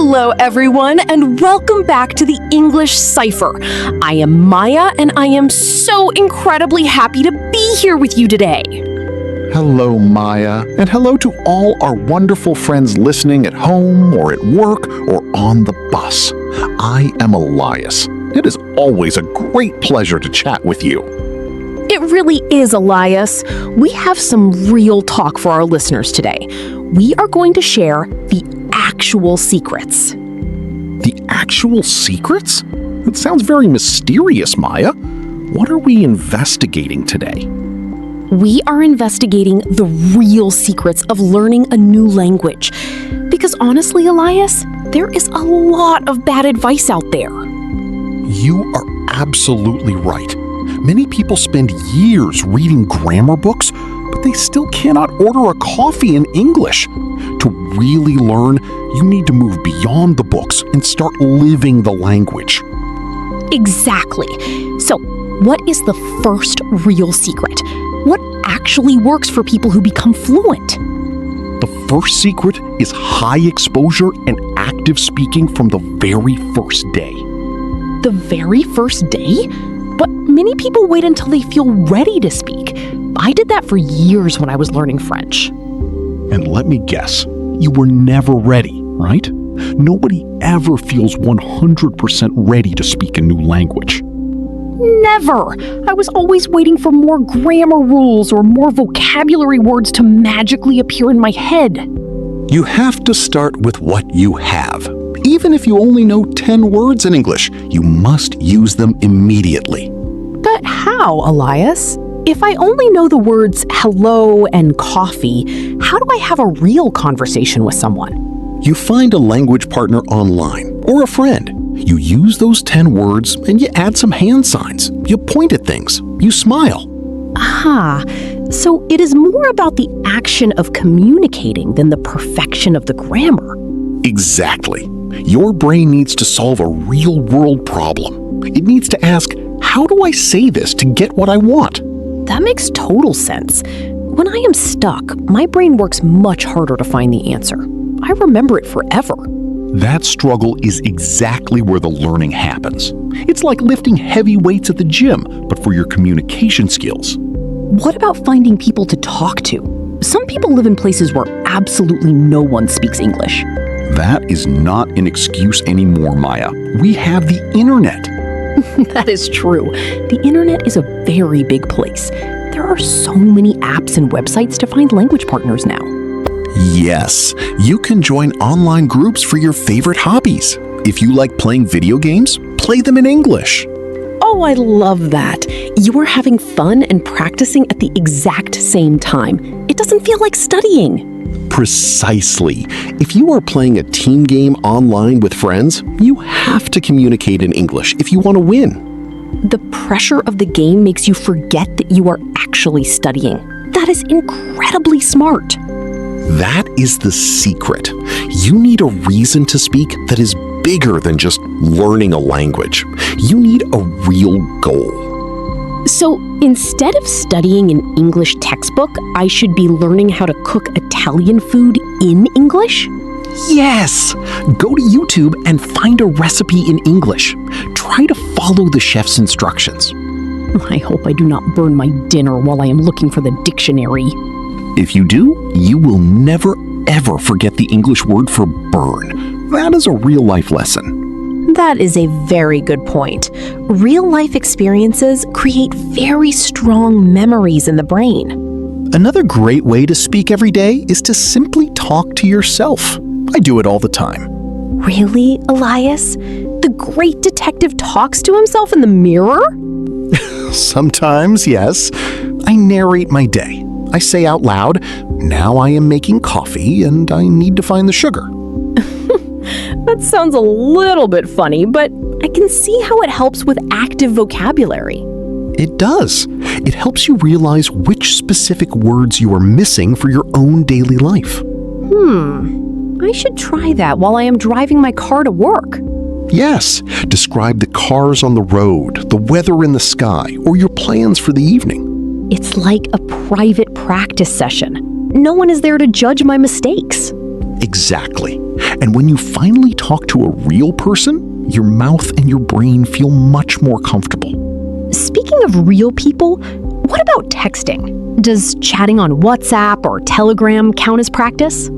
Hello, everyone, and welcome back to the English Cipher. I am Maya, and I am so incredibly happy to be here with you today. Hello, Maya, and hello to all our wonderful friends listening at home or at work or on the bus. I am Elias. It is always a great pleasure to chat with you. It really is, Elias. We have some real talk for our listeners today. We are going to share the actual secrets. The actual secrets? It sounds very mysterious, Maya. What are we investigating today? We are investigating the real secrets of learning a new language. Because honestly, Elias, there is a lot of bad advice out there. You are absolutely right. Many people spend years reading grammar books, but they still cannot order a coffee in English. To really learn, you need to move beyond the books and start living the language. Exactly. So, what is the first real secret? What actually works for people who become fluent? The first secret is high exposure and active speaking from the very first day. The very first day? But many people wait until they feel ready to speak. I did that for years when I was learning French. And let me guess, you were never ready, right? Nobody ever feels 100% ready to speak a new language. Never! I was always waiting for more grammar rules or more vocabulary words to magically appear in my head. You have to start with what you have. Even if you only know 10 words in English, you must use them immediately. But how, Elias? If I only know the words hello and coffee, how do I have a real conversation with someone? You find a language partner online or a friend. You use those 10 words and you add some hand signs. You point at things. You smile. Aha. So it is more about the action of communicating than the perfection of the grammar. Exactly. Your brain needs to solve a real-world problem. It needs to ask, how do I say this to get what I want? That makes total sense. When I am stuck, my brain works much harder to find the answer. I remember it forever. That struggle is exactly where the learning happens. It's like lifting heavy weights at the gym, but for your communication skills. What about finding people to talk to? Some people live in places where absolutely no one speaks English. That is not an excuse anymore, Maya. We have the internet. That is true. The internet is a very big place. There are so many apps and websites to find language partners now. Yes, you can join online groups for your favorite hobbies. If you like playing video games, play them in English. Oh, I love that. You are having fun and practicing at the exact same time. It doesn't feel like studying. Precisely. If you are playing a team game online with friends, you have to communicate in English if you want to win. The pressure of the game makes you forget that you are actually studying. That is incredibly smart. That is the secret. You need a reason to speak that is bigger than just learning a language. You need a real goal. So instead of studying an English textbook, I should be learning how to cook Italian food in English? Yes! Go to YouTube and find a recipe in English. Try to follow the chef's instructions. I hope I do not burn my dinner while I am looking for the dictionary. If you do, you will never ever forget the English word for burn. That is a real-life lesson. That is a very good point. Real-life experiences create very strong memories in the brain. Another great way to speak every day is to simply talk to yourself. I do it all the time. Really, Elias? The great detective talks to himself in the mirror? Sometimes, yes. I narrate my day. I say out loud, now I am making coffee and I need to find the sugar. That sounds a little bit funny, but I can see how it helps with active vocabulary. It does. It helps you realize which specific words you are missing for your own daily life. I should try that while I am driving my car to work. Yes, describe the cars on the road, the weather in the sky, or your plans for the evening. It's like a private practice session. No one is there to judge my mistakes. Exactly. And when you finally talk to a real person, your mouth and your brain feel much more comfortable. Speaking of real people, what about texting? Does chatting on WhatsApp or Telegram count as practice?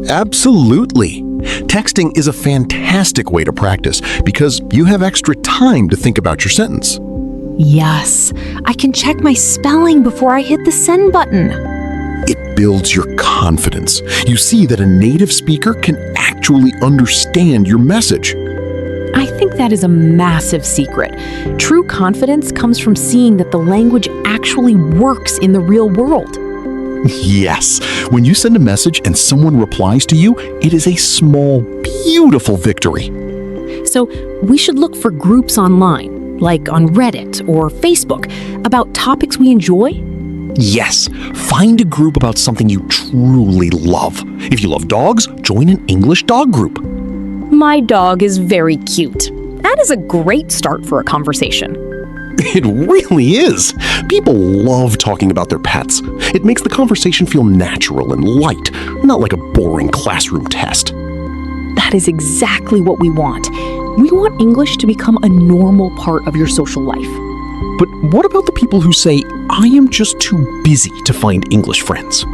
Absolutely. Texting is a fantastic way to practice because you have extra time to think about your sentence. Yes, I can check my spelling before I hit the send button. It builds your confidence. You see that a native speaker can actually understand your message. I think that is a massive secret. True confidence comes from seeing that the language actually works in the real world. Yes, when you send a message and someone replies to you, it is a small, beautiful victory. So we should look for groups online, like on Reddit or Facebook, about topics we enjoy. Yes, find a group about something you truly love. If you love dogs, join an English dog group. My dog is very cute. That is a great start for a conversation. It really is. People love talking about their pets. It makes the conversation feel natural and light, not like a boring classroom test. That is exactly what we want. We want English to become a normal part of your social life. But what about the people who say, I am just too busy to find English friends?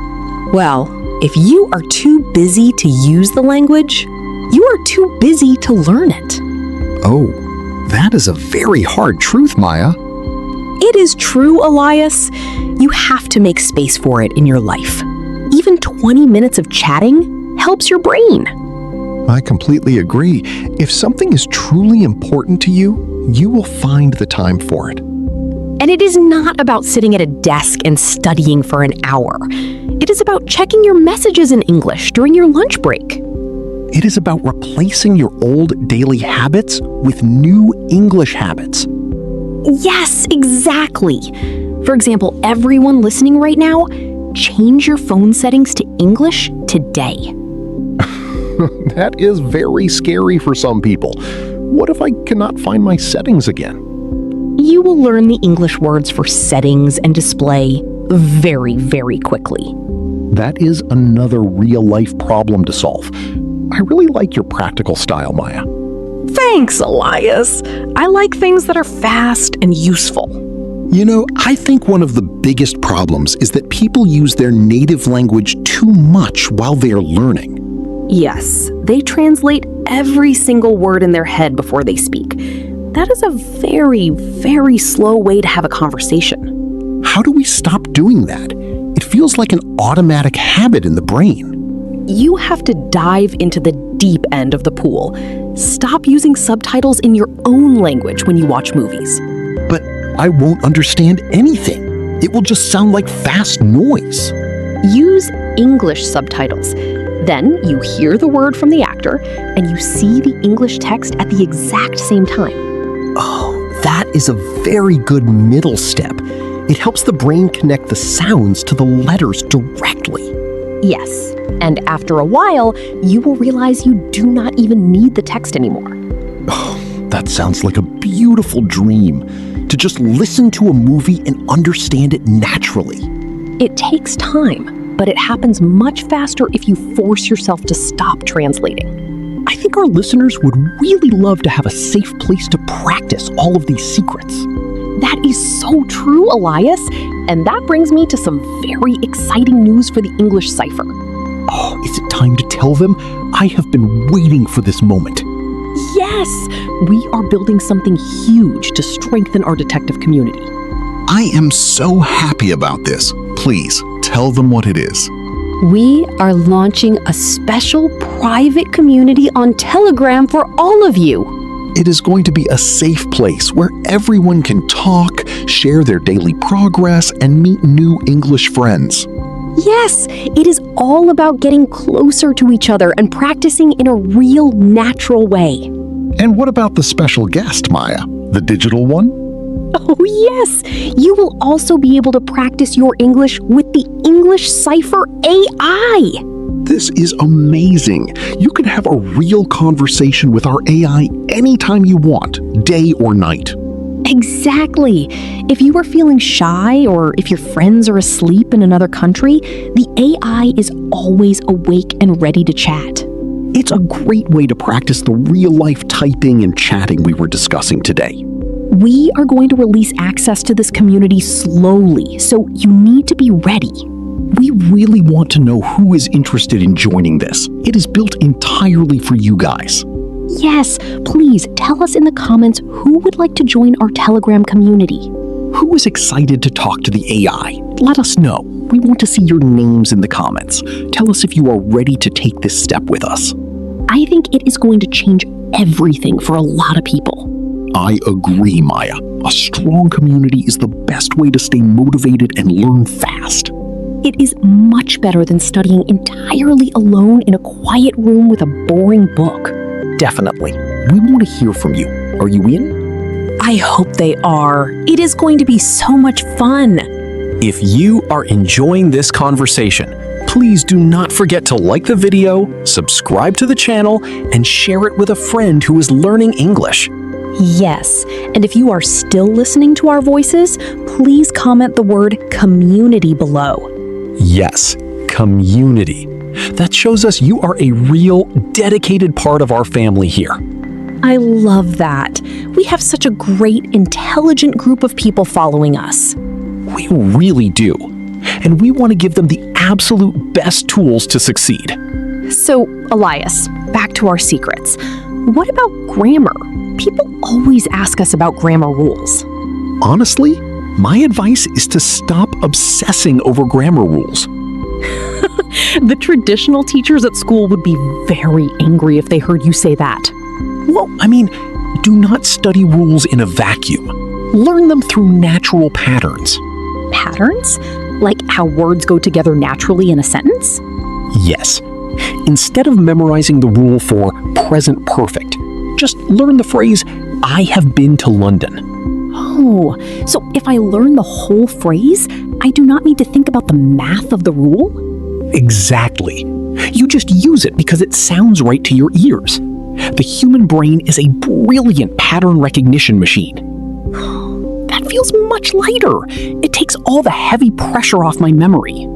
Well, if you are too busy to use the language, you are too busy to learn it. Oh, that is a very hard truth, Maya. It is true, Elias. You have to make space for it in your life. Even 20 minutes of chatting helps your brain. I completely agree. If something is truly important to you, you will find the time for it. And it is not about sitting at a desk and studying for an hour. It is about checking your messages in English during your lunch break. It is about replacing your old daily habits with new English habits. Yes, exactly. For example, everyone listening right now, change your phone settings to English today. That is very scary for some people. What if I cannot find my settings again? You will learn the English words for settings and display very, very quickly. That is another real-life problem to solve. I really like your practical style, Maya. Thanks, Elias. I like things that are fast and useful. You know, I think one of the biggest problems is that people use their native language too much while they are learning. Yes, they translate every single word in their head before they speak. That is a very, very slow way to have a conversation. How do we stop doing that? It feels like an automatic habit in the brain. You have to dive into the deep end of the pool. Stop using subtitles in your own language when you watch movies. But I won't understand anything. It will just sound like fast noise. Use English subtitles. Then you hear the word from the actor and you see the English text at the exact same time. Oh, that is a very good middle step. It helps the brain connect the sounds to the letters directly. Yes, and after a while, you will realize you do not even need the text anymore. Oh, that sounds like a beautiful dream. To just listen to a movie and understand it naturally. It takes time, but it happens much faster if you force yourself to stop translating. I think our listeners would really love to have a safe place to practice all of these secrets. That is so true, Elias. And that brings me to some very exciting news for the English Cipher. Oh, is it time to tell them? I have been waiting for this moment. Yes, we are building something huge to strengthen our detective community. I am so happy about this. Please, tell them what it is. We are launching a special private community on Telegram for all of you. It is going to be a safe place where everyone can talk, share their daily progress, and meet new English friends. Yes, it is all about getting closer to each other and practicing in a real, natural way. And what about the special guest, Maya? The digital one? Oh, yes! You will also be able to practice your English with the English Cipher AI. This is amazing. You can have a real conversation with our AI anytime you want, day or night. Exactly. If you are feeling shy or if your friends are asleep in another country, the AI is always awake and ready to chat. It's a great way to practice the real-life typing and chatting we were discussing today. We are going to release access to this community slowly, so you need to be ready. We really want to know who is interested in joining this. It is built entirely for you guys. Yes, please tell us in the comments who would like to join our Telegram community. Who is excited to talk to the AI? Let us know. We want to see your names in the comments. Tell us if you are ready to take this step with us. I think it is going to change everything for a lot of people. I agree, Maya. A strong community is the best way to stay motivated and learn fast. It is much better than studying entirely alone in a quiet room with a boring book. Definitely. We want to hear from you. Are you in? I hope they are. It is going to be so much fun. If you are enjoying this conversation, please do not forget to like the video, subscribe to the channel, and share it with a friend who is learning English. Yes, and if you are still listening to our voices, please comment the word community below. Yes, community. That shows us you are a real, dedicated part of our family here. I love that. We have such a great, intelligent group of people following us. We really do. And we want to give them the absolute best tools to succeed. So, Elias, back to our secrets. What about grammar? People always ask us about grammar rules. Honestly, my advice is to stop obsessing over grammar rules. The traditional teachers at school would be very angry if they heard you say that. Well, do not study rules in a vacuum. Learn them through natural patterns. Patterns? Like how words go together naturally in a sentence? Yes. Instead of memorizing the rule for present perfect, just learn the phrase, I have been to London. Oh, so if I learn the whole phrase, I do not need to think about the math of the rule? Exactly. You just use it because it sounds right to your ears. The human brain is a brilliant pattern recognition machine. That feels much lighter. It takes all the heavy pressure off my memory.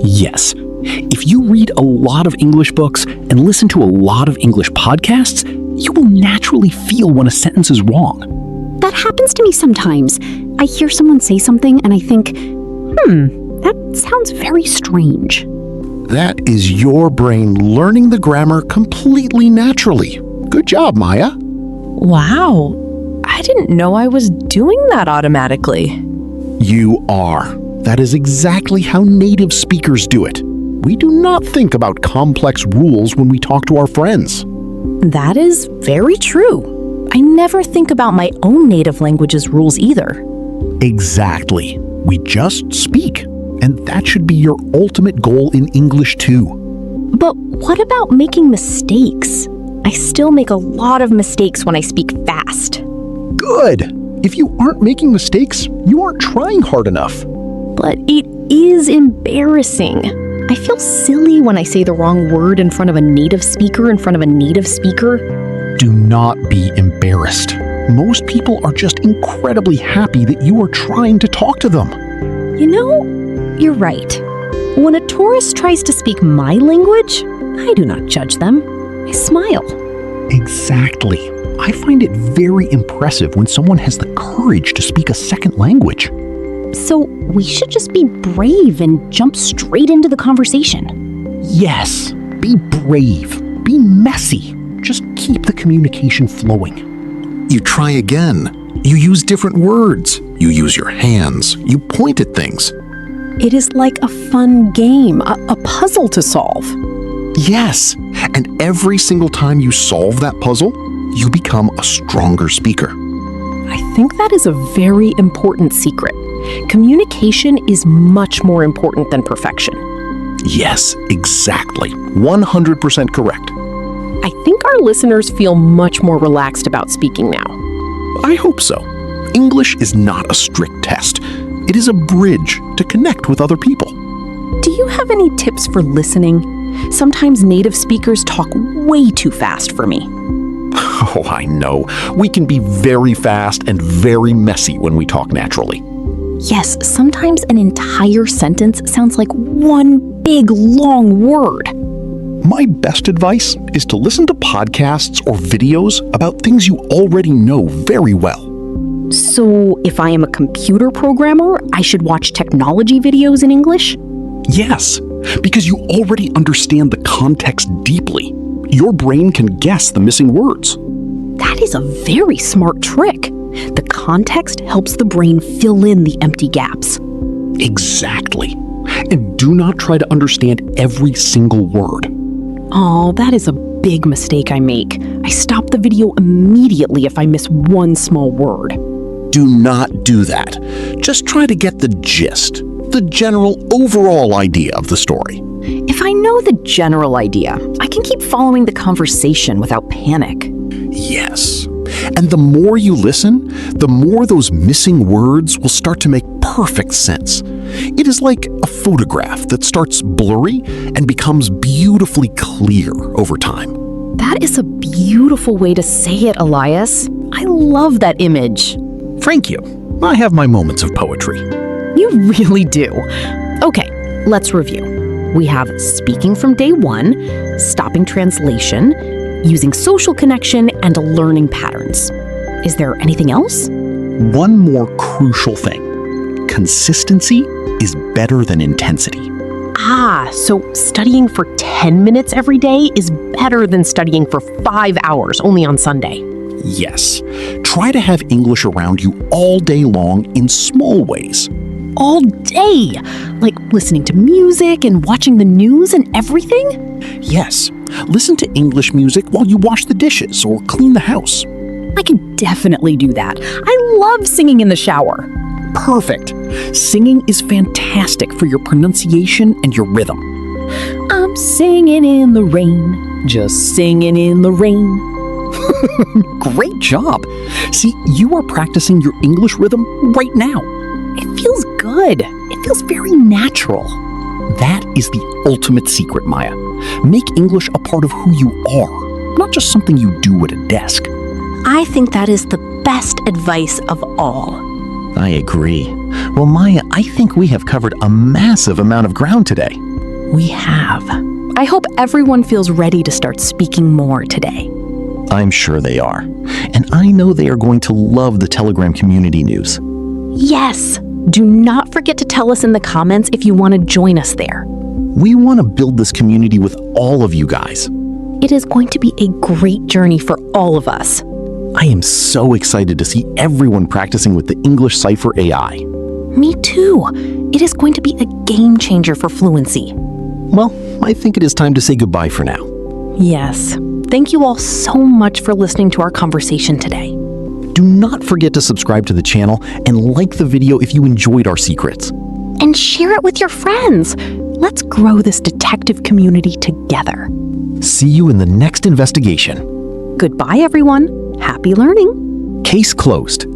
Yes. If you read a lot of English books and listen to a lot of English podcasts, you will naturally feel when a sentence is wrong. That happens to me sometimes. I hear someone say something and I think, that sounds very strange. That is your brain learning the grammar completely naturally. Good job, Maya. Wow. I didn't know I was doing that automatically. You are. That is exactly how native speakers do it. We do not think about complex rules when we talk to our friends. That is very true. I never think about my own native language's rules either. Exactly. We just speak. And that should be your ultimate goal in English too. But what about making mistakes? I still make a lot of mistakes when I speak fast. Good. If you aren't making mistakes, you aren't trying hard enough. But it is embarrassing. I feel silly when I say the wrong word in front of a native speaker Do not be embarrassed. Most people are just incredibly happy that you are trying to talk to them. You know, you're right. When a tourist tries to speak my language, I do not judge them. I smile. Exactly. I find it very impressive when someone has the courage to speak a second language. So we should just be brave and jump straight into the conversation. Yes, be brave, be messy. Just keep the communication flowing. You try again. You use different words. You use your hands. You point at things. It is like a fun game, a puzzle to solve. Yes, and every single time you solve that puzzle, you become a stronger speaker. I think that is a very important secret. Communication is much more important than perfection. Yes, exactly. 100% correct. I think our listeners feel much more relaxed about speaking now. I hope so. English is not a strict test. It is a bridge to connect with other people. Do you have any tips for listening? Sometimes native speakers talk way too fast for me. Oh, I know. We can be very fast and very messy when we talk naturally. Yes, sometimes an entire sentence sounds like one big long word. My best advice is to listen to podcasts or videos about things you already know very well. So, if I am a computer programmer, I should watch technology videos in English? Yes, because you already understand the context deeply. Your brain can guess the missing words. That is a very smart trick. The context helps the brain fill in the empty gaps. Exactly. And do not try to understand every single word. Oh, that is a big mistake I make. I stop the video immediately if I miss one small word. Do not do that. Just try to get the gist, the general overall idea of the story. If I know the general idea, I can keep following the conversation without panic. Yes. And the more you listen, the more those missing words will start to make perfect sense. It is like a photograph that starts blurry and becomes beautifully clear over time. That is a beautiful way to say it, Elias. I love that image. Thank you. I have my moments of poetry. You really do. Okay, let's review. We have speaking from day one, stopping translation, using social connection, and learning patterns. Is there anything else? One more crucial thing. Consistency is better than intensity. So studying for 10 minutes every day is better than studying for 5 hours only on Sunday. Yes. Try to have English around you all day long in small ways. All day? Like listening to music and watching the news and everything? Yes. Listen to English music while you wash the dishes or clean the house. I can definitely do that. I love singing in the shower. Perfect. Singing is fantastic for your pronunciation and your rhythm. I'm singing in the rain, just singing in the rain. Great job. See, you are practicing your English rhythm right now. It feels good. It feels very natural. That is the ultimate secret, Maya. Make English a part of who you are, not just something you do at a desk. I think that is the best advice of all. I agree. Well, Maya, I think we have covered a massive amount of ground today. We have. I hope everyone feels ready to start speaking more today. I'm sure they are. And I know they are going to love the Telegram community news. Yes! Do not forget to tell us in the comments if you want to join us there. We want to build this community with all of you guys. It is going to be a great journey for all of us. I am so excited to see everyone practicing with the English Cipher AI. Me too. It is going to be a game changer for fluency. Well, I think it is time to say goodbye for now. Yes. Thank you all so much for listening to our conversation today. Do not forget to subscribe to the channel and like the video if you enjoyed our secrets. And share it with your friends. Let's grow this detective community together. See you in the next investigation. Goodbye, everyone. Happy learning. Case closed.